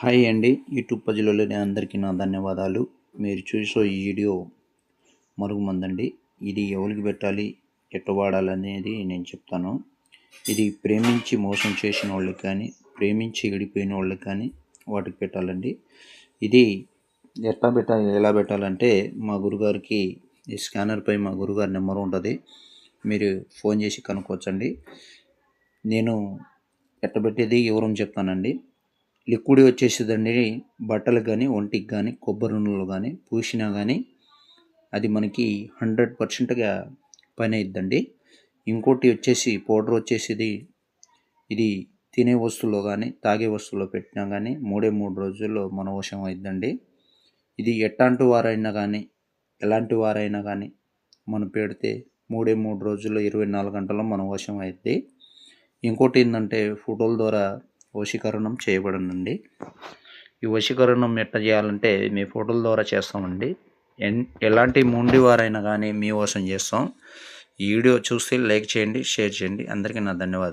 Hi అండి, YouTube ప్రజలలోని అందరికీ నా ధన్యవాదాలు. మీరు చూసే ఈ వీడియో మరుగుమందండి. ఇది ఎవరికి పెట్టాలి, ఎట్ట వాడాలనేది నేను చెప్తాను. ఇది ప్రేమించి మోసం చేసిన వాళ్ళకి కానీ, ప్రేమించి విడిపోయిన వాళ్ళకి కానీ వాటికి పెట్టాలండి. ఇది ఎట్లా పెట్టాలి, ఎలా పెట్టాలంటే మా గురుగారికి ఈ స్కానర్పై మా గురుగారి నెంబర్ ఉంటుంది. మీరు ఫోన్ చేసి కనుక్కోవచ్చండి. నేను ఎట్టబెట్టేది వివరం చెప్తానండి. లిక్విడ్ వచ్చేసేదండి బట్టలకు కానీ, ఒంటికి కానీ, కొబ్బరి నూనెలు కానీ పూసినా కానీ అది మనకి 100%గా పని అయిద్దండి. ఇంకోటి వచ్చేసి పౌడర్ వచ్చేసేది, ఇది తినే వస్తువులో కానీ, తాగే వస్తువులో పెట్టినా కానీ 3 రోజుల్లో మన వశం అయిద్దండి. ఇది ఎట్లాంటి వారైనా కానీ, ఎలాంటి వారైనా కానీ మనం పెడితే 3 రోజుల్లో 24 గంటల్లో మన వశం అయిద్ది. ఇంకోటి ఏంటంటే ఫోటోల ద్వారా వశీకరణం చేయబడనండి. ఈ వశీకరణం ఎట్లా చేయాలంటే మీ ఫోటోల ద్వారా చేస్తామండి. ఎలాంటి మొండి వారైనా కానీ మీ వశం చేస్తాం. ఈ వీడియో చూస్తే లైక్ చేయండి, షేర్ చేయండి. అందరికీ నా ధన్యవాదాలు.